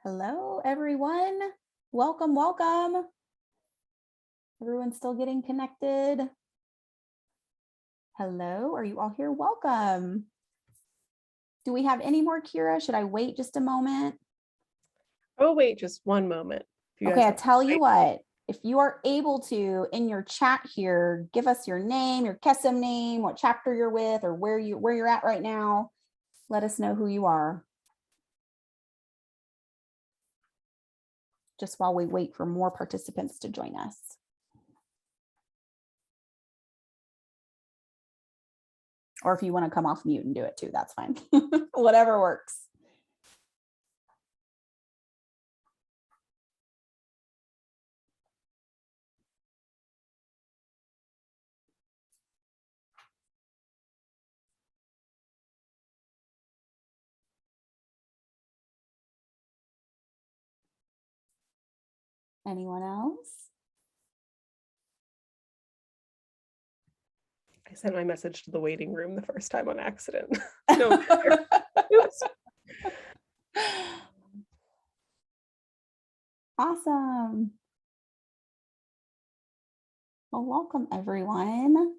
Hello, everyone. Welcome, welcome. Everyone's still getting connected. Hello, are you all here? Welcome. Do we have any more, Kira? Should I wait just a moment? Oh, wait, just one moment. Okay, I tell you what, if you are able to, in your chat here, give us your name, your Kesem name, what chapter you're with, or where you're at right now. Let us know who you are. Just while we wait for more participants to join us. Or if you want to come off mute and do it too, that's fine. Whatever works. Anyone else? I sent my message to the waiting room the first time on accident. Awesome. Well, welcome everyone.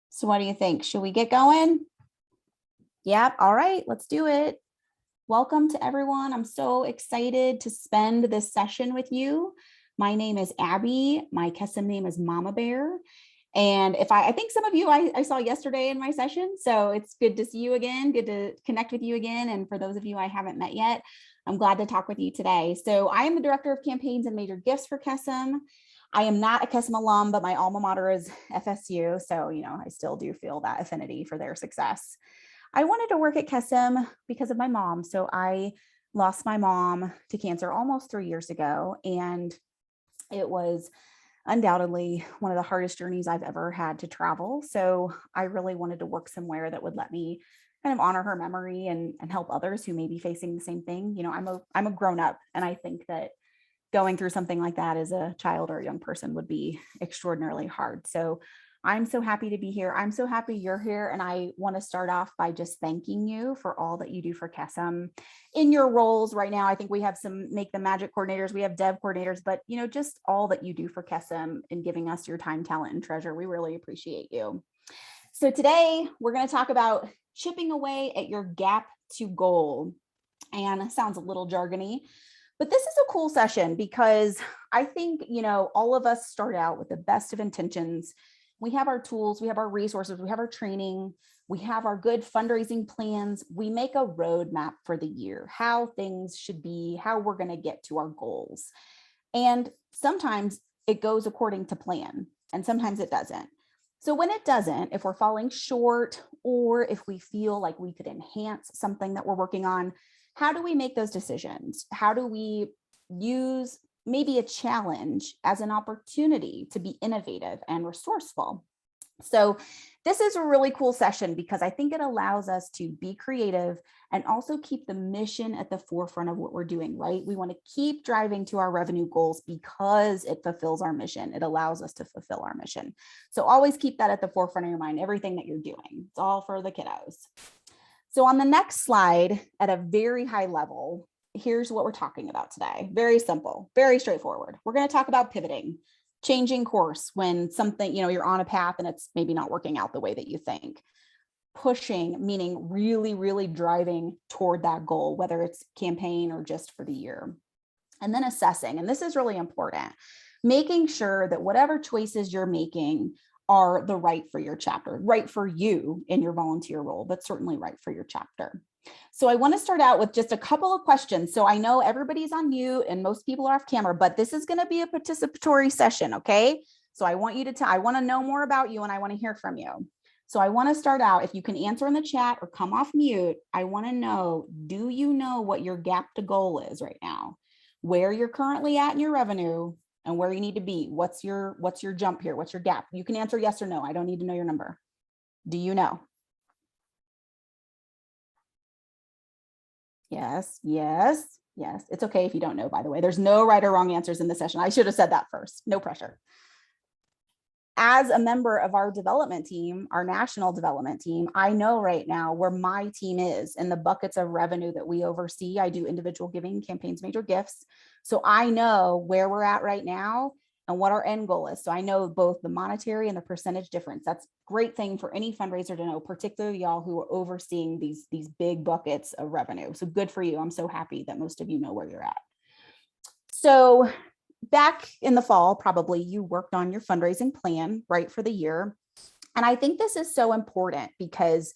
So what do you think? Should we get going? Yep. All right, let's do it. Welcome to everyone. I'm so excited to spend this session with you. My name is Abby. My Kesem name is Mama Bear. And I think some of you I saw yesterday in my session, so it's good to see you again, good to connect with you again. And for those of you I haven't met yet, I'm glad to talk with you today. So I am the Director of Campaigns and Major Gifts for Kesem. I am not a Kesem alum, but my alma mater is FSU. So, I still do feel that affinity for their success. I wanted to work at Kesem because of my mom. So I lost my mom to cancer almost 3 years ago. And it was undoubtedly one of the hardest journeys I've ever had to travel. So I really wanted to work somewhere that would let me kind of honor her memory and help others who may be facing the same thing. I'm a grown up, and I think that going through something like that as a child or a young person would be extraordinarily hard. So I'm so happy to be here. I'm so happy you're here. And I want to start off by just thanking you for all that you do for Kesem in your roles right now. I think we have some Make the Magic coordinators, we have dev coordinators, but just all that you do for Kesem and giving us your time, talent, and treasure. We really appreciate you. So today we're going to talk about chipping away at your gap to goal. And it sounds a little jargony, but this is a cool session because I think, all of us start out with the best of intentions. We have our tools, we have our resources, we have our training, we have our good fundraising plans. We make a roadmap for the year, how things should be, how we're going to get to our goals. And sometimes it goes according to plan, and sometimes it doesn't. So when it doesn't, if we're falling short, or if we feel like we could enhance something that we're working on, how do we make those decisions? How do we use maybe a challenge as an opportunity to be innovative and resourceful? So this is a really cool session because I think it allows us to be creative and also keep the mission at the forefront of what we're doing, right? We want to keep driving to our revenue goals because it fulfills our mission. It allows us to fulfill our mission. So always keep that at the forefront of your mind, everything that you're doing. It's all for the kiddos. So on the next slide, at a very high level, here's what we're talking about today. Very simple, very straightforward. We're going to talk about pivoting, changing course when something, you're on a path and it's maybe not working out the way that you think. Pushing, meaning really, really driving toward that goal, whether it's campaign or just for the year. And then assessing, and this is really important, making sure that whatever choices you're making are the right for your chapter, right for you in your volunteer role, but certainly right for your chapter. So I want to start out with just a couple of questions. So I know everybody's on mute and most people are off camera, but this is going to be a participatory session, okay? So I want you to I want to know more about you and I want to hear from you. So I want to start out, if you can answer in the chat or come off mute, I want to know, do you know what your gap to goal is right now? Where you're currently at in your revenue and where you need to be? What's your jump here? What's your gap? You can answer yes or no. I don't need to know your number. Do you know? Yes, yes, yes. It's okay if you don't know, by the way. There's no right or wrong answers in this session. I should have said that first. No pressure. as a member of our development team, our national development team, I know right now where my team is in the buckets of revenue that we oversee. I do individual giving, campaigns, major gifts. So I know where we're at right now and what our end goal is. So I know both the monetary and the percentage difference. That's a great thing for any fundraiser to know, particularly y'all who are overseeing these big buckets of revenue. So good for you. I'm so happy that most of you know where you're at. So back in the fall, probably you worked on your fundraising plan, right, for the year. And I think this is so important because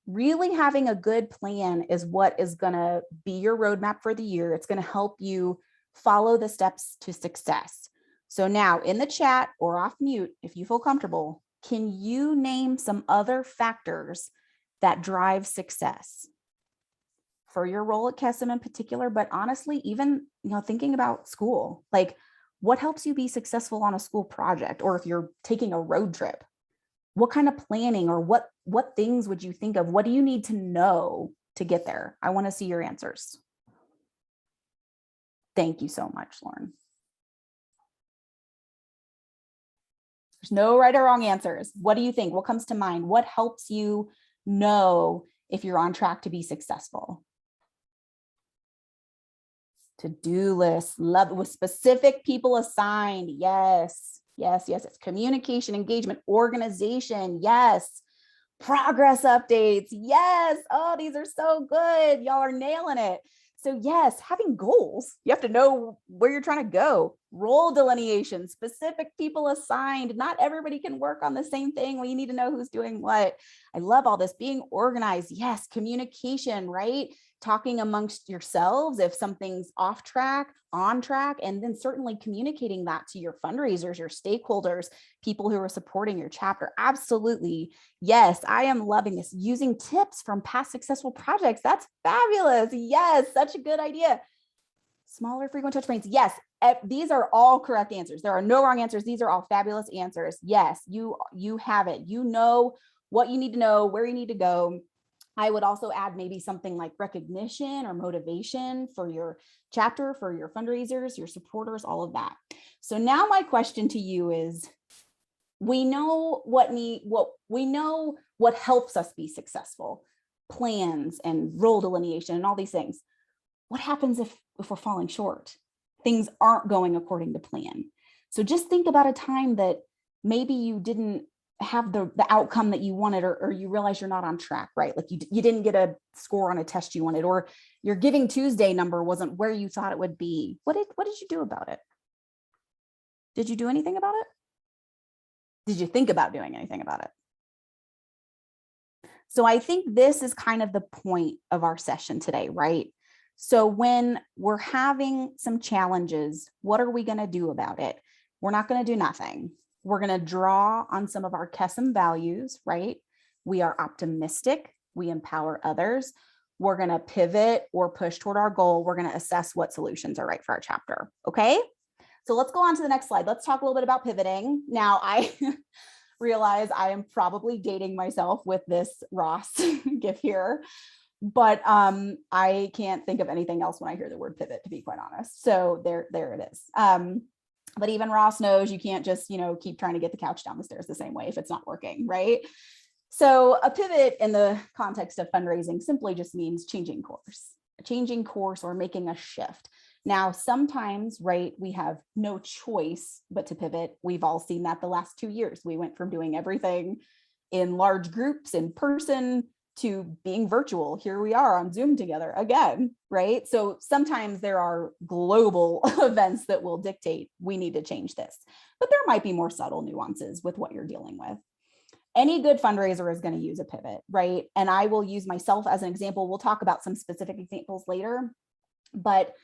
really having a good plan is what is going to be your roadmap for the year. It's going to help you follow the steps to success. So now in the chat or off mute, if you feel comfortable, can you name some other factors that drive success for your role at KESM in particular, but honestly, even, thinking about school, like what helps you be successful on a school project, or if you're taking a road trip, what kind of planning or what things would you think of? What do you need to know to get there? I want to see your answers. Thank you so much, Lauren. There's no right or wrong answers. What do you think? What comes to mind? What helps you know if you're on track to be successful? To-do list, love with specific people assigned. Yes. It's communication, engagement, organization. Yes. Progress updates. Yes. Oh, these are so good. Y'all are nailing it. So yes, having goals, you have to know where you're trying to go. Role delineation, specific people assigned. Not everybody can work on the same thing. Well, you need to know who's doing what. I love all this. Being organized. Yes. Communication, right? Talking amongst yourselves if something's off track, on track, and then certainly communicating that to your fundraisers, your stakeholders, people who are supporting your chapter. Absolutely. Yes, I am loving this. Using tips from past successful projects. That's fabulous. Yes, such a good idea. Smaller frequent touch points. Yes, these are all correct answers. There are no wrong answers. These are all fabulous answers. Yes, you have it. You know what you need to know, where you need to go. I would also add maybe something like recognition or motivation for your chapter, for your fundraisers, your supporters, all of that. So now my question to you is, we know what helps us be successful, plans and role delineation and all these things. What happens if we're falling short? Things aren't going according to plan. So just think about a time that maybe you didn't have the outcome that you wanted, or you realize you're not on track, right? Like you didn't get a score on a test you wanted, or your Giving Tuesday number wasn't where you thought it would be. What did you do about it? Did you do anything about it? Did you think about doing anything about it? So I think this is kind of the point of our session today, right? So when we're having some challenges, what are we going to do about it? We're not going to do nothing. We're going to draw on some of our KESM values, right? We are optimistic. We empower others. We're going to pivot or push toward our goal. We're going to assess what solutions are right for our chapter. Okay. So let's go on to the next slide. Let's talk a little bit about pivoting. Now, I realize I am probably dating myself with this Ross GIF here, but I can't think of anything else when I hear the word pivot, to be quite honest. So there it is. But even Ross knows you can't just, keep trying to get the couch down the stairs the same way if it's not working, right? So a pivot in the context of fundraising simply just means changing course or making a shift. Now, sometimes, right, we have no choice but to pivot. We've all seen that the last 2 years. We went from doing everything in large groups in person to being virtual. Here we are on Zoom together again, right? So sometimes there are global events that will dictate we need to change this, but there might be more subtle nuances with what you're dealing with. Any good fundraiser is going to use a pivot, right? And I will use myself as an example. We'll talk about some specific examples later, but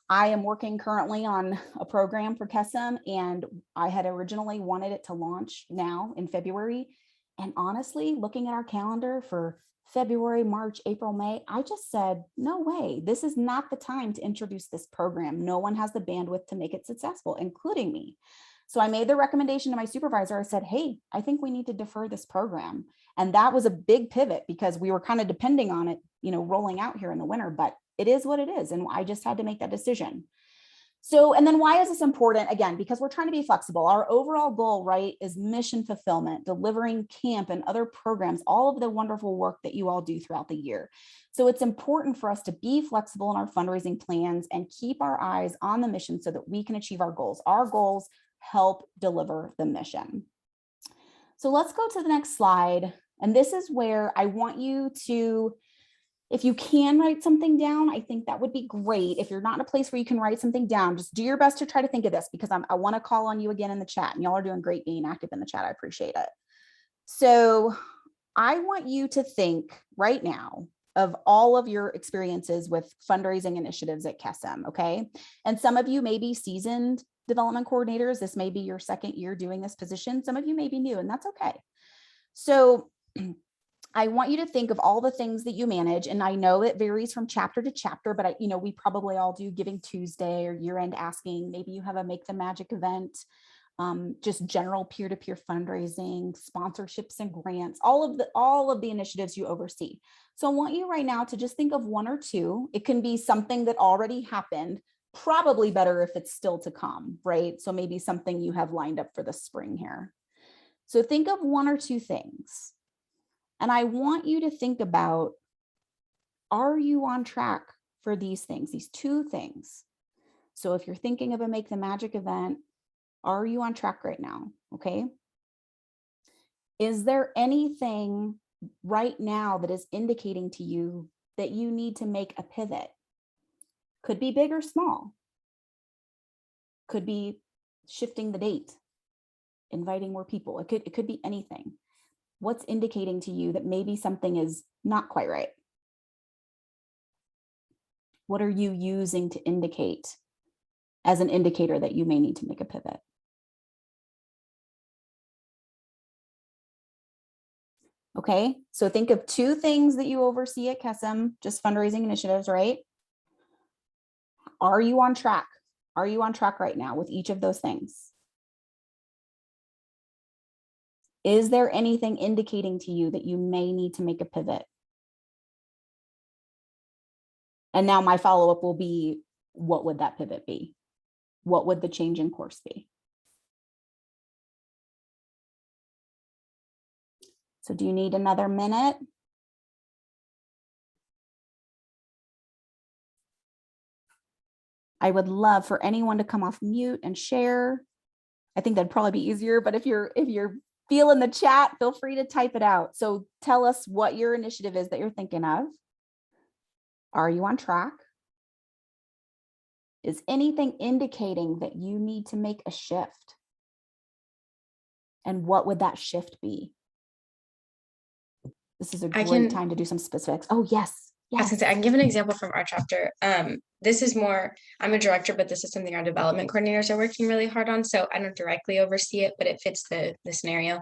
I am working currently on a program for KESM, and I had originally wanted it to launch now in February. And honestly, looking at our calendar for February, March, April, May, I just said, no way, this is not the time to introduce this program. No one has the bandwidth to make it successful, including me. So I made the recommendation to my supervisor. I said, hey, I think we need to defer this program. And that was a big pivot because we were kind of depending on it, rolling out here in the winter, but it is what it is. And I just had to make that decision. So, and then why is this important? Again, because we're trying to be flexible. Our overall goal, right, is mission fulfillment, delivering camp and other programs, all of the wonderful work that you all do throughout the year. So it's important for us to be flexible in our fundraising plans and keep our eyes on the mission so that we can achieve our goals. Our goals help deliver the mission. So let's go to the next slide. And this is where I want you to, if you can write something down, I think that would be great. If you're not in a place where you can write something down, just do your best to try to think of this, because I want to call on you again in the chat, and y'all are doing great being active in the chat. I appreciate it. So I want you to think right now of all of your experiences with fundraising initiatives at KESM, okay? And some of you may be seasoned development coordinators. This may be your second year doing this position. Some of you may be new, and that's okay. So I want you to think of all the things that you manage. And I know it varies from chapter to chapter, but we probably all do Giving Tuesday or year-end asking. Maybe you have a Make the Magic event, just general peer-to-peer fundraising, sponsorships and grants, all of the initiatives you oversee. So I want you right now to just think of one or two. It can be something that already happened, probably better if it's still to come, right? So maybe something you have lined up for the spring here. So think of one or two things. And I want you to think about, are you on track for these things, these two things? So if you're thinking of a Make the Magic event, are you on track right now? Okay. Is there anything right now that is indicating to you that you need to make a pivot? Could be big or small. Could be shifting the date, inviting more people. It could be anything. What's indicating to you that maybe something is not quite right? What are you using to indicate as an indicator that you may need to make a pivot? Okay, so think of two things that you oversee at KESM, just fundraising initiatives, right? Are you on track? Are you on track right now with each of those things? Is there anything indicating to you that you may need to make a pivot? And now my follow-up will be, what would that pivot be? What would the change in course be? So do you need another minute? I would love for anyone to come off mute and share. I think that'd probably be easier, but if you're feeling the chat, feel free to type it out. So tell us what your initiative is that you're thinking of. Are you on track? Is anything indicating that you need to make a shift? And what would that shift be? This is a great time to do some specifics. Oh, yes. I was gonna say, I can give an example from our chapter. This is more, I'm a director, but this is something our development coordinators are working really hard on. So I don't directly oversee it, but it fits the scenario.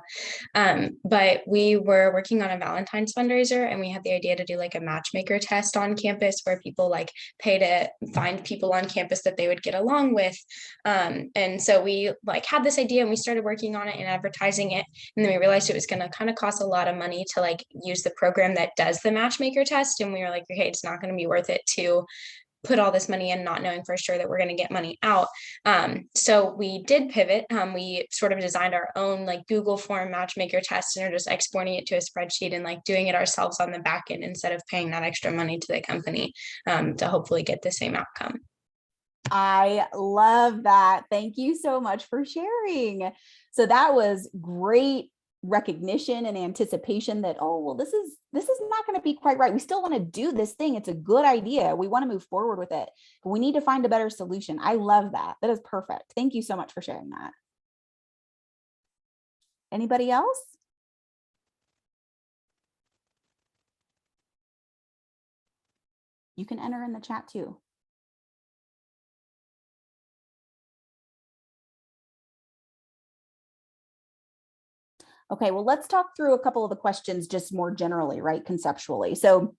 But we were working on a Valentine's fundraiser, and we had the idea to do like a matchmaker test on campus where people like pay to find people on campus that they would get along with. And so we like had this idea and we started working on it and advertising it. And then we realized it was going to kind of cost a lot of money to like use the program that does the matchmaker test. And we were like, okay, it's not going to be worth it to put all this money in, not knowing for sure that we're going to get money out. So we did pivot. We sort of designed our own like Google form matchmaker test and are just exporting it to a spreadsheet and like doing it ourselves on the back end instead of paying that extra money to the company to hopefully get the same outcome. I love that. Thank you so much for sharing. So that was great recognition and anticipation that, oh, well, this is not going to be quite right. We still want to do this thing. It's a good idea. We want to move forward with it, but we need to find a better solution. I love that. That is perfect. Thank you so much for sharing that. Anybody else? You can enter in the chat too. Okay, well, let's talk through a couple of the questions just more generally, right, conceptually. So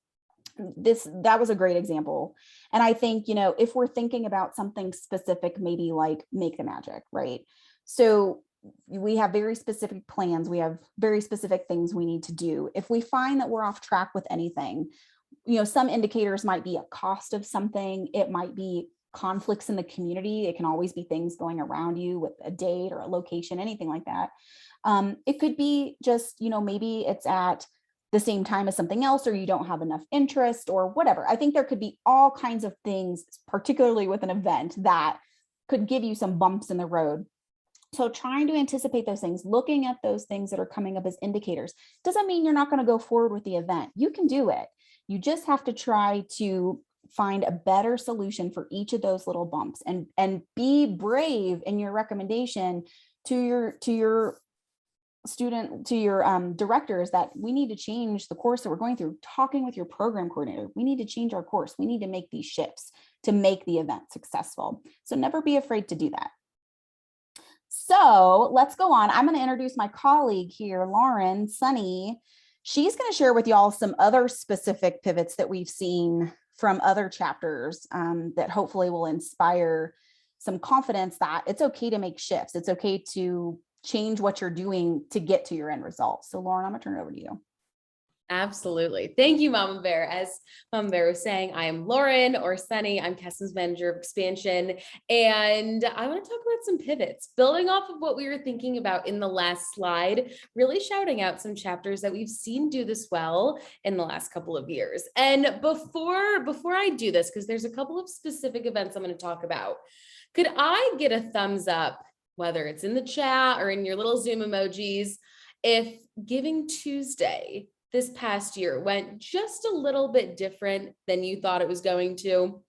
that was a great example. And I think, if we're thinking about something specific, maybe like Make the Magic, right? So we have very specific plans. We have very specific things we need to do. If we find that we're off track with anything, some indicators might be a cost of something. It might be conflicts in the community. It can always be things going around you with a date or a location, anything like that. It could be just, maybe it's at the same time as something else, or you don't have enough interest or whatever. I think there could be all kinds of things, particularly with an event, that could give you some bumps in the road. So trying to anticipate those things, looking at those things that are coming up as indicators, doesn't mean you're not going to go forward with the event. You can do it. You just have to try to find a better solution for each of those little bumps, and be brave in your recommendation to your student, to your directors, that we need to change the course that we're going through. Talking with your program coordinator, we need to change our course. We need to make these shifts to make the event successful. So never be afraid to do that. So let's go on. I'm going to introduce my colleague here, Lauren Sunny. She's going to share with y'all some other specific pivots that we've seen from other chapters that hopefully will inspire some confidence that it's okay to make shifts. It's okay to change what you're doing to get to your end result. So Lauren, I'm gonna turn it over to you. Absolutely. Thank you, Mama Bear. As Mama Bear was saying, I am Lauren, or Sunny. I'm Keston's manager of expansion. And I want to talk about some pivots, building off of what we were thinking about in the last slide, really shouting out some chapters that we've seen do this well in the last couple of years. And before I do this, because there's a couple of specific events I'm going to talk about, could I get a thumbs up, whether it's in the chat or in your little Zoom emojis, if Giving Tuesday this past year went just a little bit different than you thought it was going to?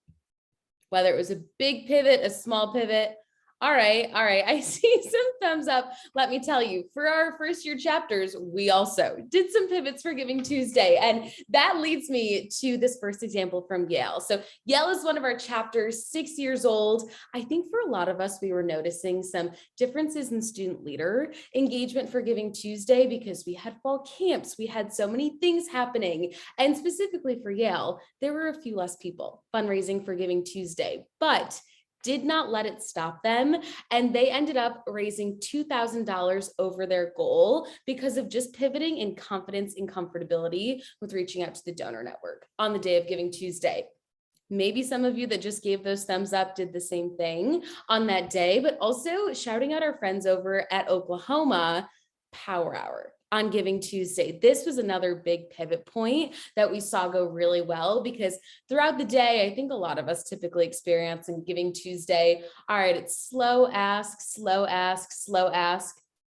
Whether it was a big pivot, a small pivot. All right. I see some thumbs up. Let me tell you, for our first year chapters, we also did some pivots for Giving Tuesday. And that leads me to this first example from Yale. So Yale is one of our chapters, 6 years old. I think for a lot of us, we were noticing some differences in student leader engagement for Giving Tuesday because we had fall camps. We had so many things happening. And specifically for Yale, there were a few less people fundraising for Giving Tuesday, but did not let it stop them. And they ended up raising $2,000 over their goal because of just pivoting in confidence and comfortability with reaching out to the donor network on the day of Giving Tuesday. Maybe some of you that just gave those thumbs up did the same thing on that day, but also shouting out our friends over at Oklahoma Power Hour on Giving Tuesday. This was another big pivot point that we saw go really well, because throughout the day, I think a lot of us typically experience in Giving Tuesday, all right, it's slow ask,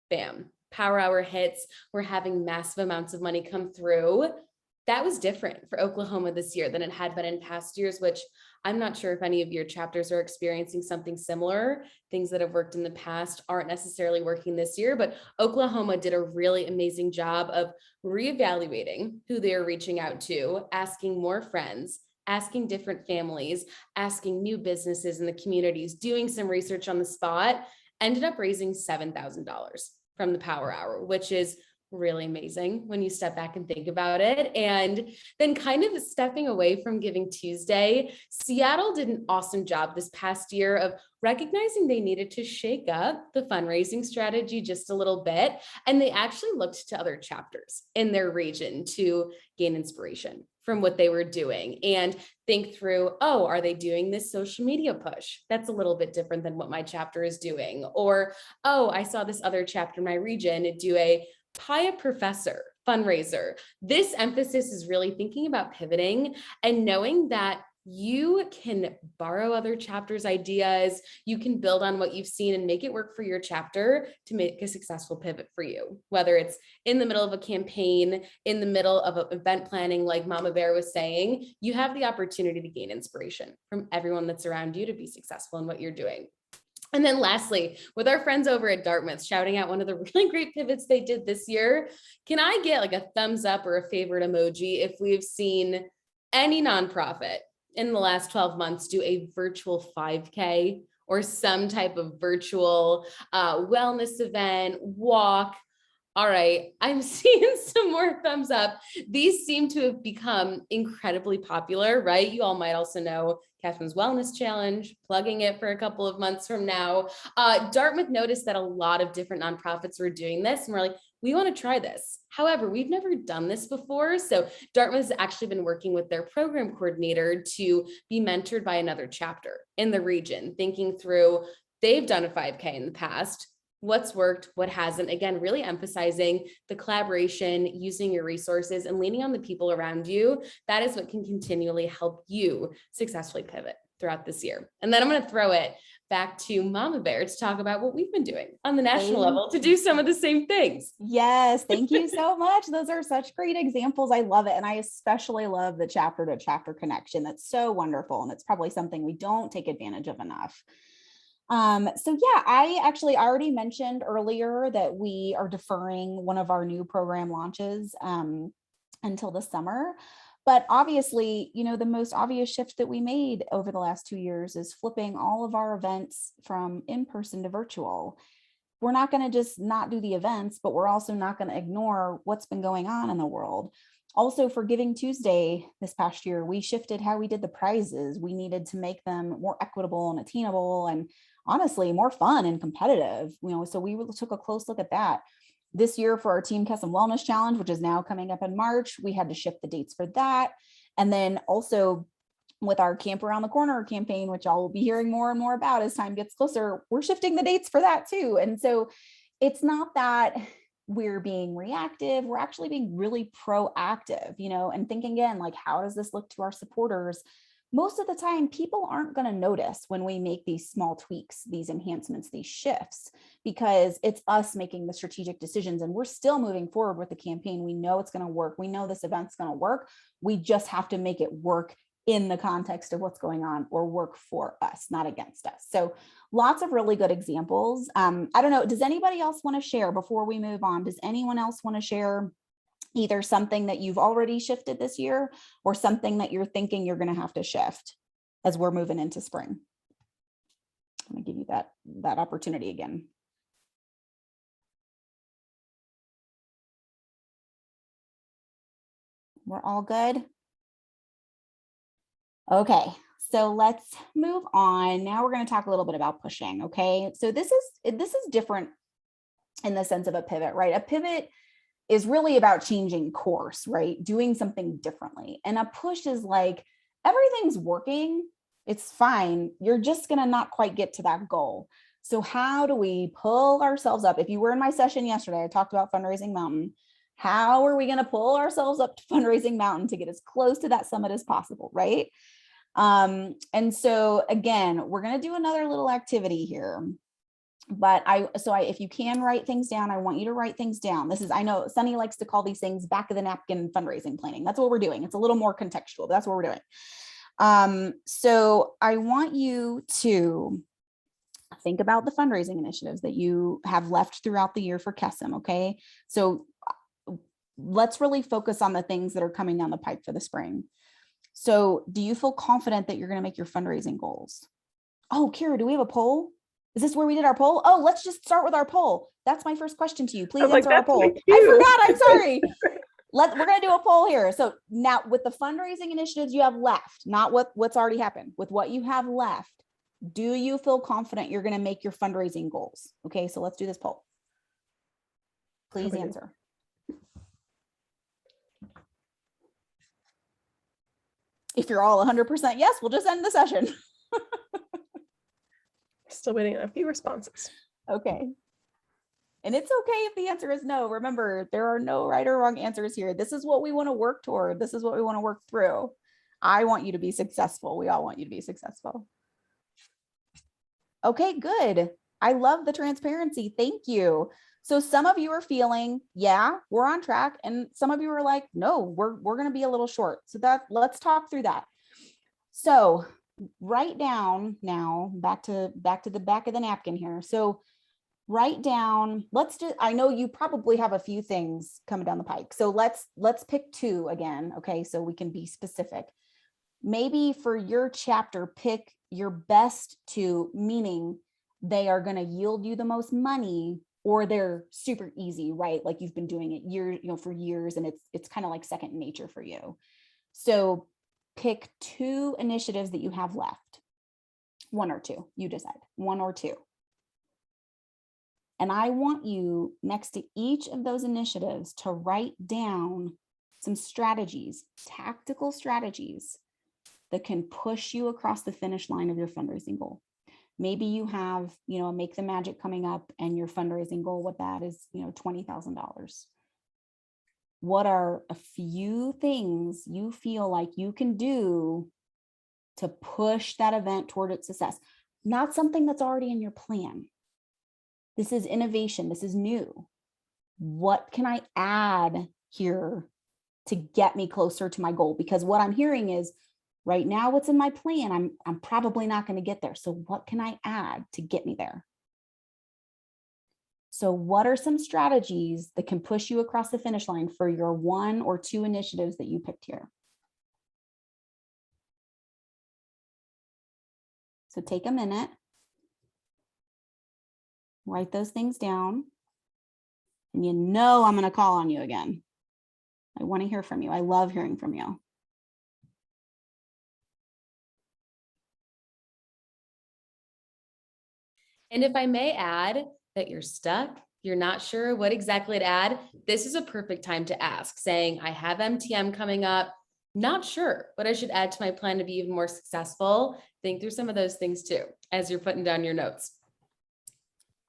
bam, Power Hour hits. We're having massive amounts of money come through. That was different for Oklahoma this year than it had been in past years, which I'm not sure if any of your chapters are experiencing something similar. Things that have worked in the past aren't necessarily working this year, but Oklahoma did a really amazing job of reevaluating who they're reaching out to, asking more friends, asking different families, asking new businesses in the communities, doing some research on the spot, ended up raising $7,000 from the Power Hour, which is really amazing when you step back and think about it. And then kind of stepping away from Giving Tuesday, Seattle did an awesome job this past year of recognizing they needed to shake up the fundraising strategy just a little bit. And they actually looked to other chapters in their region to gain inspiration from what they were doing and think through, oh, are they doing this social media push? That's a little bit different than what my chapter is doing. Or, oh, I saw this other chapter in my region do a Pia Professor fundraiser. This emphasis is really thinking about pivoting and knowing that you can borrow other chapters' ideas. You can build on what you've seen and make it work for your chapter to make a successful pivot for you. Whether it's in the middle of a campaign, in the middle of an event planning, like Mama Bear was saying, you have the opportunity to gain inspiration from everyone that's around you to be successful in what you're doing. And then lastly, with our friends over at Dartmouth, shouting out one of the really great pivots they did this year, can I get like a thumbs up or a favorite emoji if we've seen any nonprofit in the last 12 months do a virtual 5K or some type of virtual wellness event, walk? All right, I'm seeing some more thumbs up. These seem to have become incredibly popular, right? You all might also know Catherine's Wellness Challenge, plugging it for a couple of months from now. Dartmouth noticed that a lot of different nonprofits were doing this, and we're like, we want to try this. However, we've never done this before. So Dartmouth has actually been working with their program coordinator to be mentored by another chapter in the region, thinking through, they've done a 5K in the past. What's worked, what hasn't. Again, really emphasizing the collaboration, using your resources and leaning on the people around you. That is what can continually help you successfully pivot throughout this year. And then I'm going to throw it back to Mama Bear to talk about what we've been doing on the national level to do some of the same things. Yes, thank you so much. Those are such great examples. I love it. And I especially love the chapter to chapter connection. That's so wonderful. And it's probably something we don't take advantage of enough. So yeah, I actually already mentioned earlier that we are deferring one of our new program launches until the summer. But obviously, you know, the most obvious shift that we made over the last 2 years is flipping all of our events from in-person to virtual. We're not going to just not do the events, but we're also not going to ignore what's been going on in the world. Also, for Giving Tuesday this past year, we shifted how we did the prizes. We needed to make them more equitable and attainable and honestly more fun and competitive. You know, so we took a close look at that. This year for our Team Kesem Wellness Challenge, which is now coming up in March, we had to shift the dates for that. And then also with our Camp Around the Corner campaign, which y'all will be hearing more and more about as time gets closer, we're shifting the dates for that too. And so it's not that we're being reactive, we're actually being really proactive, you know, and think again, like, how does this look to our supporters? Most of the time, people aren't going to notice when we make these small tweaks, these enhancements, these shifts, because it's us making the strategic decisions and we're still moving forward with the campaign. We know it's going to work. We know this event's going to work. We just have to make it work in the context of what's going on or work for us, not against us. So lots of really good examples. I don't know, does anybody else want to share before we move on? Does anyone else want to share either something that you've already shifted this year or something that you're thinking you're going to have to shift as we're moving into spring? I'm going to give you that opportunity again. We're all good. Okay, so let's move on. Now we're going to talk a little bit about pushing. Okay, so this is different in the sense of a pivot, right? A pivot is really about changing course, right? Doing something differently. And a push is like, everything's working, it's fine. You're just going to not quite get to that goal. So how do we pull ourselves up? If you were in my session yesterday, I talked about Fundraising Mountain. How are we going to pull ourselves up to Fundraising Mountain to get as close to that summit as possible, right? And so again, we're going to do another little activity here. But if you can write things down, I want you to write things down. I know Sunny likes to call these things back of the napkin fundraising planning. That's what we're doing. It's a little more contextual, but that's what we're doing. So I want you to think about the fundraising initiatives that you have left throughout the year for Kesem. Okay. So let's really focus on the things that are coming down the pipe for the spring. So do you feel confident that you're going to make your fundraising goals? Oh, Kira, do we have a poll? Is this where we did our poll? Oh, let's just start with our poll. That's my first question to you. Please answer our poll. I forgot. I'm sorry. We're going to do a poll here. So now with the fundraising initiatives you have left, not what's already happened, with what you have left, do you feel confident you're going to make your fundraising goals? Okay, so let's do this poll. Please answer. If you're all 100% yes, we'll just end the session. Still waiting on a few responses. Okay. And it's okay if the answer is no. Remember, there are no right or wrong answers here. This is what we want to work toward. This is what we want to work through. I want you to be successful. We all want you to be successful. Okay, good. I love the transparency. Thank you. So some of you are feeling, yeah, we're on track. And some of you are like, no, we're going to be a little short. So let's talk through that. So write down now, back to the back of the napkin here. So write down, I know you probably have a few things coming down the pike. So let's pick two again. Okay. So we can be specific. Maybe for your chapter, pick your best two, meaning they are going to yield you the most money or they're super easy, right? Like you've been doing it for years, and it's kind of like second nature for you. So pick 2 initiatives that you have left. 1 or 2, you decide, 1 or 2. And I want you, next to each of those initiatives, to write down some strategies, tactical strategies that can push you across the finish line of your fundraising goal. Maybe you have, a Make the Magic coming up, and your fundraising goal with that is, $20,000. What are a few things you feel like you can do to push that event toward its success? Not something that's already in your plan. This is innovation. This is new. What can I add here to get me closer to my goal? Because what I'm hearing is, right now, what's in my plan, I'm probably not going to get there. So what can I add to get me there? So what are some strategies that can push you across the finish line for your 1 or 2 initiatives that you picked here? So take a minute, write those things down, and I'm going to call on you again. I want to hear from you. I love hearing from you. And if I may add that you're stuck, you're not sure what exactly to add, this is a perfect time to ask, saying, I have MTM coming up, not sure what I should add to my plan to be even more successful. Think through some of those things too, as you're putting down your notes.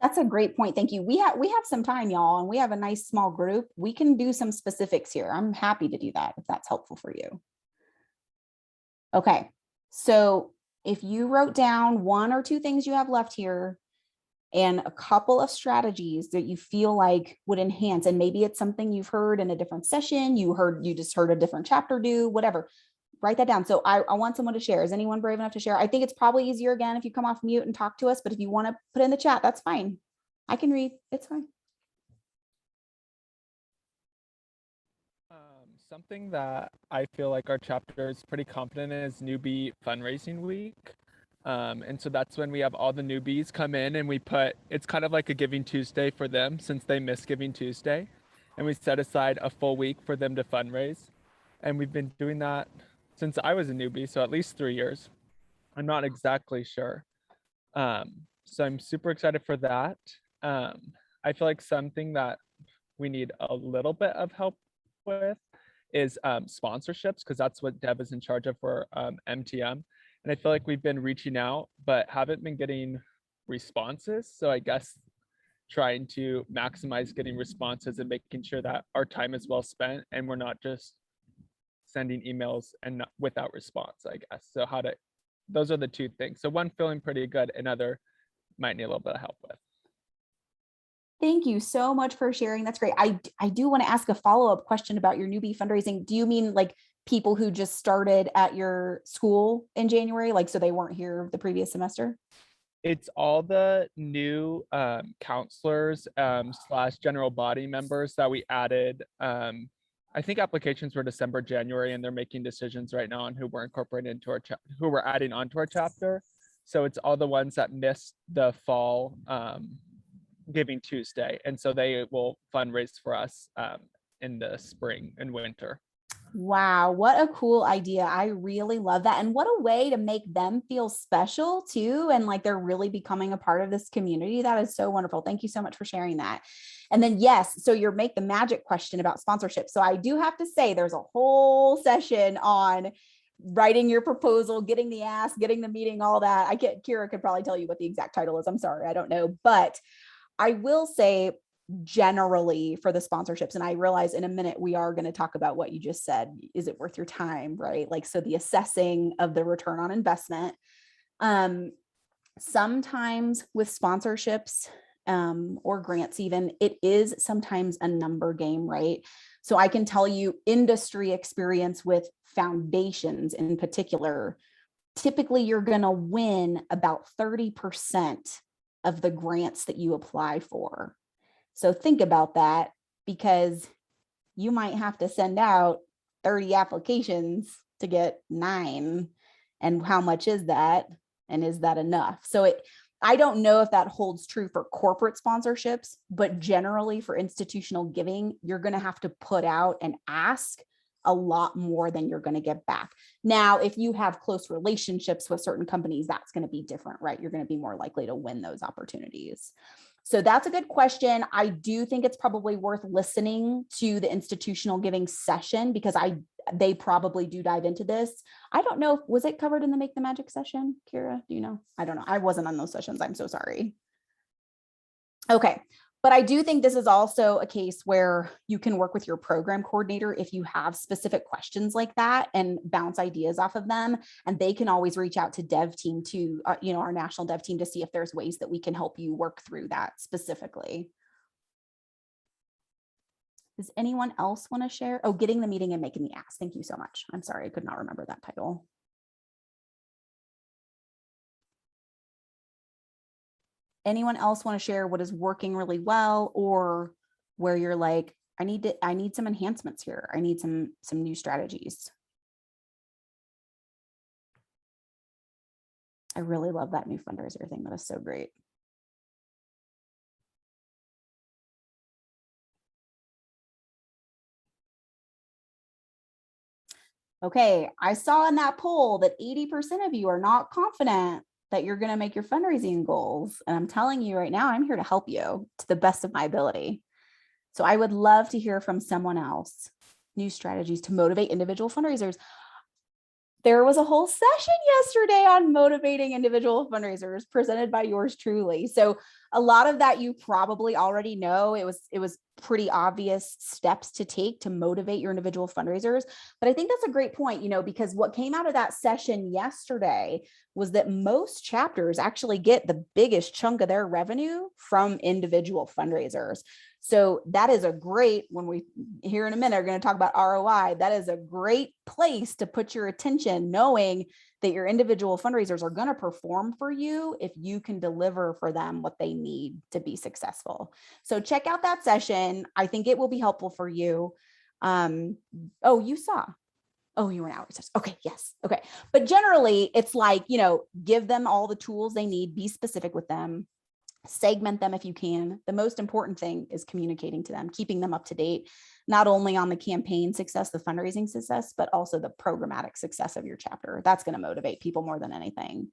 That's a great point. Thank you. We have some time, y'all, and we have a nice small group. We can do some specifics here. I'm happy to do that if that's helpful for you. Okay. So if you wrote down 1 or 2 things you have left here, and a couple of strategies that you feel like would enhance, and maybe it's something you've heard in a different session, you just heard a different chapter do, whatever, write that down. So I want someone to share. Is anyone brave enough to share? I think it's probably easier again if you come off mute and talk to us, but if you want to put in the chat, that's fine. I can read, it's fine. Something that I feel like our chapter is pretty confident in is Newbie Fundraising Week. And so that's when we have all the newbies come in, and it's kind of like a Giving Tuesday for them, since they miss Giving Tuesday. And we set aside a full week for them to fundraise. And we've been doing that since I was a newbie, so at least 3 years. I'm not exactly sure. So I'm super excited for that. I feel like something that we need a little bit of help with is sponsorships, because that's what Deb is in charge of for MTM. And I feel like we've been reaching out, but haven't been getting responses. So I guess trying to maximize getting responses and making sure that our time is well spent and we're not just sending emails and not, without response, I guess. So those are the 2 things. So one feeling pretty good, another might need a little bit of help with. Thank you so much for sharing. That's great. I do want to ask a follow-up question about your newbie fundraising. Do you mean like people who just started at your school in January, like so they weren't here the previous semester? It's all the new counselors / general body members that we added. I think applications were December, January, and they're making decisions right now on who we're incorporating into our who we're adding onto our chapter. So it's all the ones that missed the fall Giving Tuesday, and so they will fundraise for us in the spring and winter. Wow, what a cool idea. I really love that. And what a way to make them feel special too. And like they're really becoming a part of this community. That is so wonderful. Thank you so much for sharing that. And then, yes, so your Make the Magic question about sponsorship. So I do have to say there's a whole session on writing your proposal, getting the ask, getting the meeting, all that. Kira could probably tell you what the exact title is. I'm sorry, I don't know. But I will say, generally for the sponsorships, and I realize in a minute we are going to talk about what you just said, is it worth your time, right? Like, so the assessing of the return on investment. Sometimes with sponsorships or grants, even, it is sometimes a number game, right? So I can tell you industry experience with foundations in particular, typically you're going to win about 30% of the grants that you apply for. So think about that, because you might have to send out 30 applications to get 9. And how much is that? And is that enough? So I don't know if that holds true for corporate sponsorships, but generally for institutional giving, you're going to have to put out and ask a lot more than you're going to get back. Now, if you have close relationships with certain companies, that's going to be different, right? You're going to be more likely to win those opportunities. So that's a good question. I do think it's probably worth listening to the institutional giving session because they probably do dive into this. I don't know, was it covered in the Make the Magic session, Kira? Do you know? I don't know. I wasn't on those sessions. I'm so sorry. Okay. But I do think this is also a case where you can work with your program coordinator if you have specific questions like that and bounce ideas off of them. And they can always reach out to dev team to, our national dev team to see if there's ways that we can help you work through that specifically. Does anyone else want to share? Oh, getting the meeting and making the ask. Thank you so much. I'm sorry, I could not remember that title. Anyone else want to share what is working really well or where you're like, I need some enhancements here. I need some new strategies. I really love that new fundraiser thing. That is so great. Okay, I saw in that poll that 80% of you are not confident that you're going to make your fundraising goals. And I'm telling you right now, I'm here to help you to the best of my ability. So I would love to hear from someone else, new strategies to motivate individual fundraisers. There was a whole session yesterday on motivating individual fundraisers presented by yours truly. So a lot of that you probably already know. It was pretty obvious steps to take to motivate your individual fundraisers. But I think that's a great point, because what came out of that session yesterday was that most chapters actually get the biggest chunk of their revenue from individual fundraisers. So that is a great, when we here in a minute are going to talk about ROI, that is a great place to put your attention, knowing that your individual fundraisers are going to perform for you if you can deliver for them what they need to be successful. So check out that session. I think it will be helpful for you. Oh, you saw. Oh, you were an hour. Okay. Yes. Okay. But generally it's like, give them all the tools they need, be specific with them, segment them if you can. The most important thing is communicating to them, keeping them up to date, not only on the campaign success, the fundraising success, but also the programmatic success of your chapter. That's going to motivate people more than anything.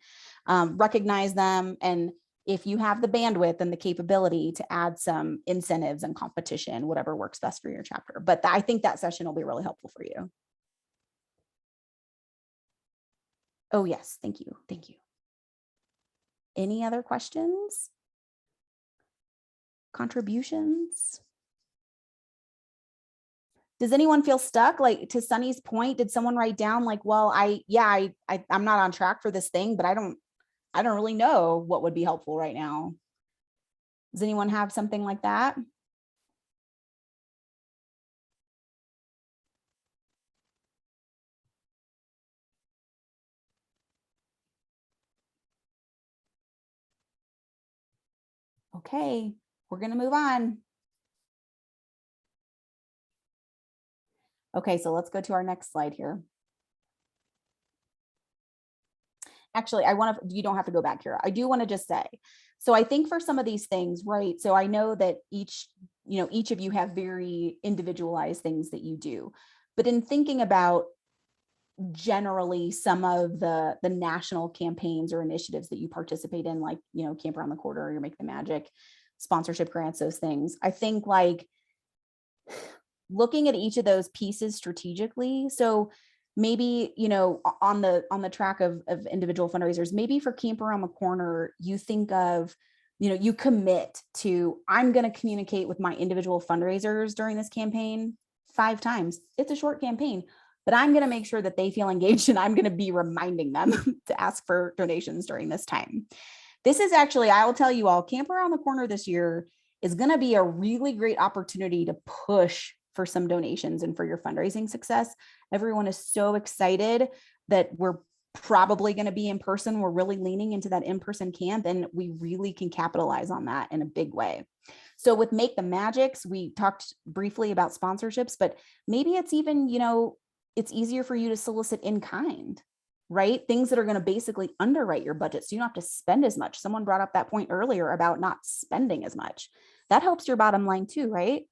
Recognize them. And if you have the bandwidth and the capability to add some incentives and competition, whatever works best for your chapter. But I think that session will be really helpful for you. Oh, yes. Thank you. Thank you. Any other questions? Contributions? Does anyone feel stuck? Like, to Sunny's point, did someone write down like, well, I'm not on track for this thing, but I don't really know what would be helpful right now. Does anyone have something like that? Okay, we're going to move on. Okay, so let's go to our next slide here. Actually, you don't have to go back here. I do want to just say, so I think for some of these things, right? So I know that each of you have very individualized things that you do, but in thinking about generally some of the national campaigns or initiatives that you participate in, like, Camp Around the Corner or your Make the Magic, sponsorship grants, those things, I think like looking at each of those pieces strategically. So maybe, on the track of individual fundraisers, maybe for Camp Around the Corner, you think of, you commit to, I'm going to communicate with my individual fundraisers during this campaign 5 times. It's a short campaign, but I'm going to make sure that they feel engaged, and I'm going to be reminding them to ask for donations during this time. This is actually, I will tell you all, Camp Around the Corner this year is going to be a really great opportunity to push for some donations and for your fundraising success. Everyone is so excited that we're probably going to be in person. We're really leaning into that in-person camp, and we really can capitalize on that in a big way. So with Make the Magics, we talked briefly about sponsorships, but maybe it's even, it's easier for you to solicit in kind. right? Things that are going to basically underwrite your budget so you don't have to spend as much. Someone brought up that point earlier about not spending as much. That helps your bottom line too, right?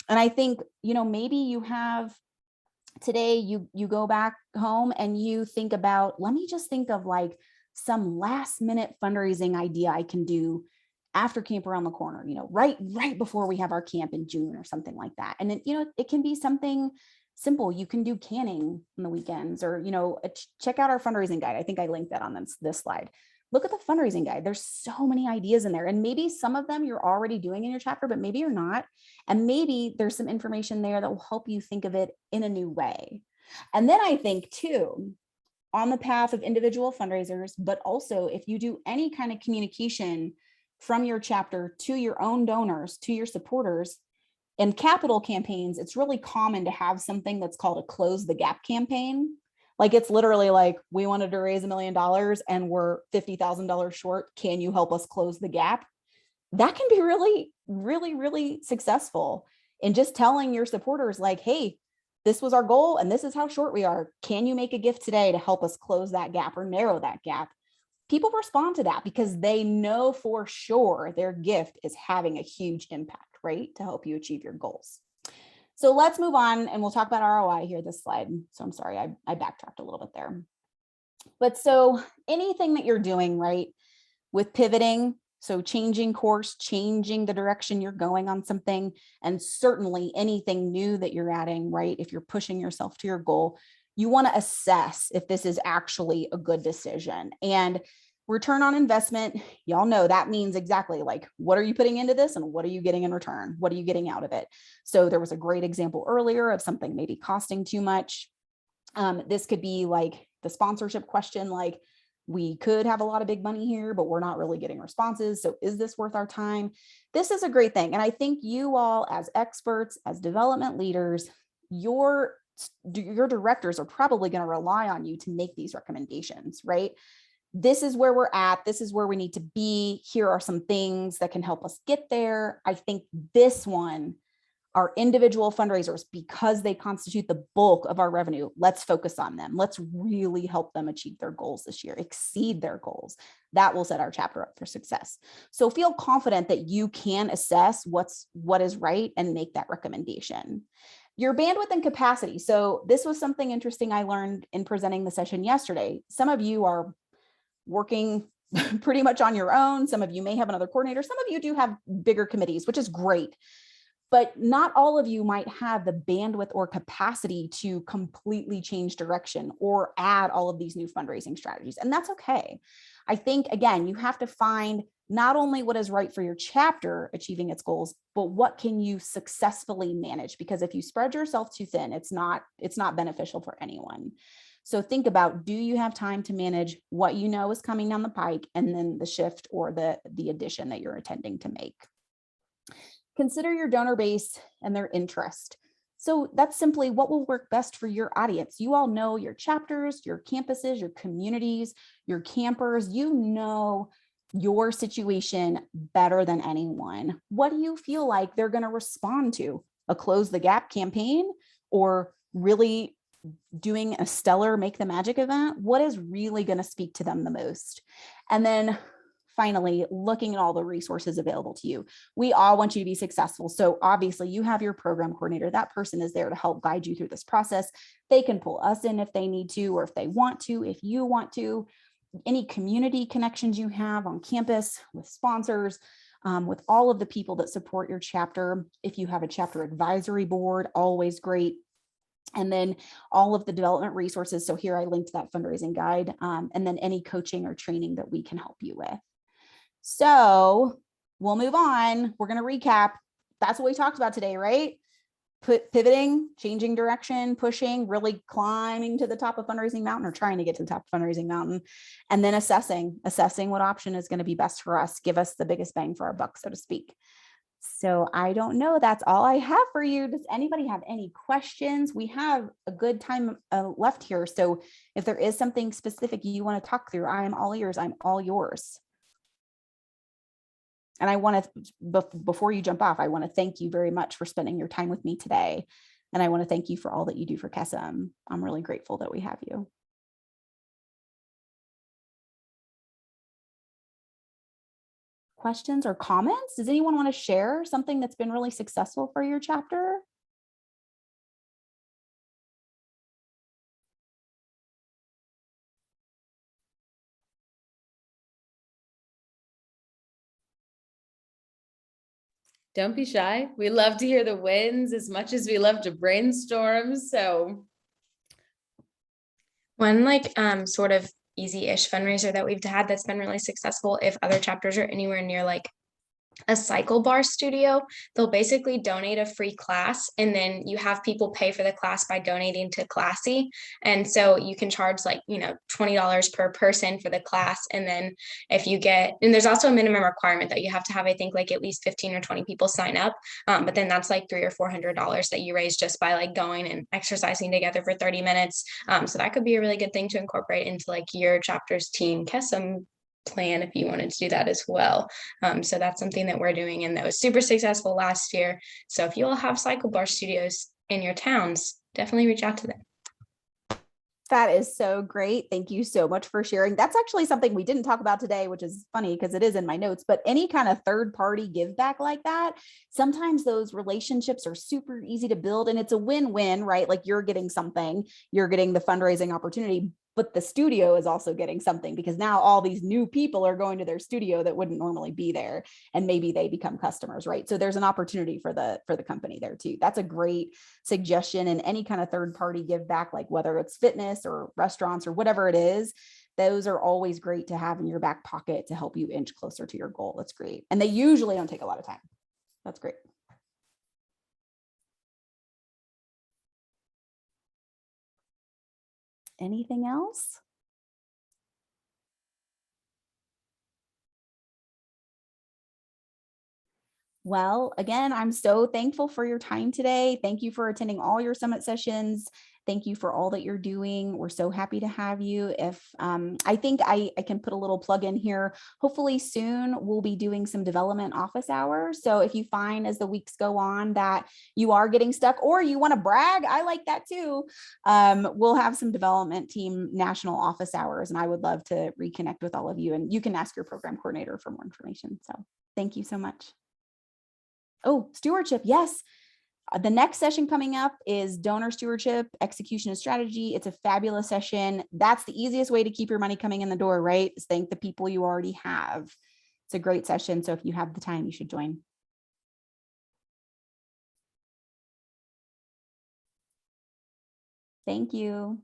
And I think, maybe you have today, you go back home and you think about, let me just think of like some last minute fundraising idea I can do after camp around the corner, right before we have our camp in June or something like that. And it can be something simple. You can do canning on the weekends, or check out our fundraising guide. I think I linked that on this slide. Look at the fundraising guide. There's so many ideas in there, and maybe some of them you're already doing in your chapter, but maybe you're not. And maybe there's some information there that will help you think of it in a new way. And then I think too, on the path of individual fundraisers, but also if you do any kind of communication from your chapter to your own donors, to your supporters, in capital campaigns, it's really common to have something that's called a close the gap campaign. Like, it's literally like, we wanted to raise $1 million and we're $50,000 short. Can you help us close the gap? That can be really, really, really successful in just telling your supporters like, hey, this was our goal and this is how short we are. Can you make a gift today to help us close that gap or narrow that gap? People respond to that because they know for sure their gift is having a huge impact, right? To help you achieve your goals. So let's move on and we'll talk about ROI here, this slide. So I'm sorry, I backtracked a little bit there. But so anything that you're doing, right, with pivoting, so changing course, changing the direction you're going on something, and certainly anything new that you're adding, right, if you're pushing yourself to your goal, you want to assess if this is actually a good decision. And return on investment, y'all know that means exactly like, what are you putting into this and what are you getting in return? What are you getting out of it? So there was a great example earlier of something maybe costing too much. This could be like the sponsorship question, like, we could have a lot of big money here, but we're not really getting responses. So is this worth our time? This is a great thing. And I think you all as experts, as development leaders, your directors are probably going to rely on you to make these recommendations, right? This is where we're at. This is where we need to be. Here are some things that can help us get there. I think this one, our individual fundraisers, because they constitute the bulk of our revenue, let's focus on them. Let's really help them achieve their goals this year, exceed their goals. That will set our chapter up for success. So feel confident that you can assess what is right and make that recommendation. Your bandwidth and capacity. So this was something interesting I learned in presenting the session yesterday. Some of you are working pretty much on your own. Some of you may have another coordinator. Some of you do have bigger committees, which is great. But not all of you might have the bandwidth or capacity to completely change direction or add all of these new fundraising strategies. And that's okay. I think, again, you have to find not only what is right for your chapter achieving its goals, but what can you successfully manage? Because if you spread yourself too thin, it's not beneficial for anyone. So think about, do you have time to manage what you know is coming down the pike and then the shift or the addition that you're intending to make? Consider your donor base and their interest. So that's simply what will work best for your audience. You all know your chapters, your campuses, your communities, your campers. You know your situation better than anyone. What do you feel like they're going to respond to? A Close the Gap campaign, or really doing a stellar Make the Magic event? What is really going to speak to them the most? And then finally, looking at all the resources available to you. We all want you to be successful. So obviously you have your program coordinator. That person is there to help guide you through this process. They can pull us in if they need to, or if they want to, if you want to. Any community connections you have on campus with sponsors, with all of the people that support your chapter. If you have a chapter advisory board, always great. And then all of the development resources. So here I linked that fundraising guide, and then any coaching or training that we can help you with. So we'll move on. We're going to recap. That's what we talked about today, right? Pivoting, changing direction, pushing, really climbing to the top of fundraising mountain, or trying to get to the top of fundraising mountain, and then assessing what option is going to be best for us, give us the biggest bang for our buck, so to speak. So I don't know. That's all I have for you. Does anybody have any questions? We have a good time left here. So if there is something specific you want to talk through, I am all ears. I'm all yours. And I want to, before you jump off, I want to thank you very much for spending your time with me today. And I want to thank you for all that you do for KESM. I'm really grateful that we have you. questions or comments? Does anyone want to share something that's been really successful for your chapter? Don't be shy. We love to hear the wins as much as we love to brainstorm. So One like sort of easy-ish fundraiser that we've had that's been really successful, if other chapters are anywhere near like a cycle bar studio, they'll basically donate a free class, and then you have people pay for the class by donating to Classy. And so you can charge like, $20 per person for the class. And then if you get, and there's also a minimum requirement that you have to have, I think like at least 15 or 20 people sign up. But then that's like $300 or $400 that you raise just by like going and exercising together for 30 minutes. So that could be a really good thing to incorporate into like your chapter's team KESM plan if you wanted to do that as well. So that's something that we're doing, and that was super successful last year. So if you all have cycle bar studios in your towns, definitely reach out to them. That is so great. Thank you so much for sharing. That's actually something we didn't talk about today, which is funny because it is in my notes, but any kind of third party give back like that, sometimes those relationships are super easy to build, and it's a win-win, right? Like you're getting something, you're getting the fundraising opportunity, but the studio is also getting something because now all these new people are going to their studio that wouldn't normally be there, and maybe they become customers, right? So there's an opportunity for the company there too. That's a great suggestion. And any kind of third party give back, like whether it's fitness or restaurants or whatever it is, those are always great to have in your back pocket to help you inch closer to your goal. That's great. And they usually don't take a lot of time. That's great. Anything else? Well, again, I'm so thankful for your time today. Thank you for attending all your summit sessions. Thank you for all that you're doing. We're so happy to have you. If I think I can put a little plug in here. Hopefully soon we'll be doing some development office hours. So if you find as the weeks go on that you are getting stuck or you want to brag, I like that too. We'll have some development team national office hours, and I would love to reconnect with all of you. And you can ask your program coordinator for more information. So thank you so much. Oh, stewardship. Yes. The next session coming up is donor stewardship, execution and strategy. It's a fabulous session. That's the easiest way to keep your money coming in the door, right? Is thank the people you already have. It's a great session. So if you have the time, you should join. Thank you.